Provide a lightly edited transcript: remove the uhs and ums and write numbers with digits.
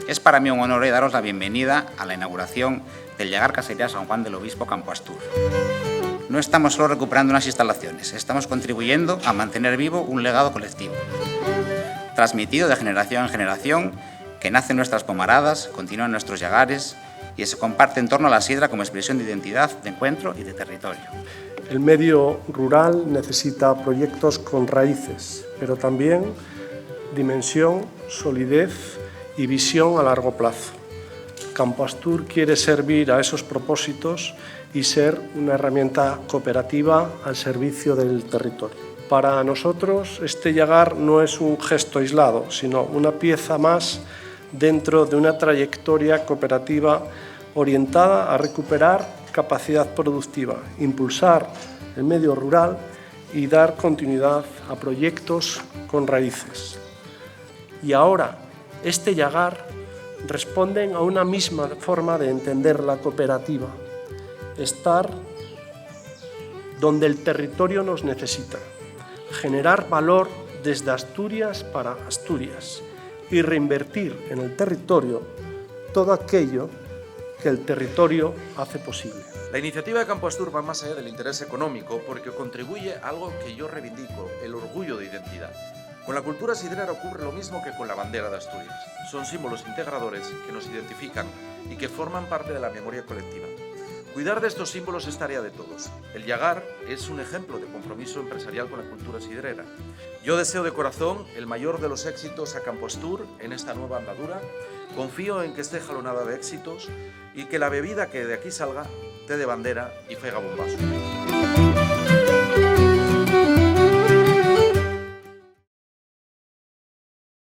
Es para mí un honor daros la bienvenida a la inauguración del Llagar Casería San Juan del Obispo Campo Astur. No estamos solo recuperando unas instalaciones, estamos contribuyendo a mantener vivo un legado colectivo, transmitido de generación en generación, que nace en nuestras pomaradas, continúa en nuestros llagares y se comparte en torno a la sidra como expresión de identidad, de encuentro y de territorio. El medio rural necesita proyectos con raíces, pero también dimensión, solidez y visión a largo plazo. Campo Astur quiere servir a esos propósitos y ser una herramienta cooperativa al servicio del territorio. Para nosotros, este llagar no es un gesto aislado, sino una pieza más dentro de una trayectoria cooperativa orientada a recuperar capacidad productiva, impulsar el medio rural y dar continuidad a proyectos con raíces. Y ahora, este llagar responde a una misma forma de entender la cooperativa, estar donde el territorio nos necesita, generar valor desde Asturias para Asturias y reinvertir en el territorio todo aquello que el territorio hace posible. La iniciativa de Campo Astur va más allá del interés económico porque contribuye a algo que yo reivindico, el orgullo de identidad. Con la cultura sidrera ocurre lo mismo que con la bandera de Asturias. Son símbolos integradores que nos identifican y que forman parte de la memoria colectiva. Cuidar de estos símbolos es tarea de todos. El llagar es un ejemplo de compromiso empresarial con la cultura sidrera. Yo deseo de corazón el mayor de los éxitos a Campo Astur en esta nueva andadura. Confío en que esté jalonada de éxitos y que la bebida que de aquí salga te dé bandera y fega bombazo.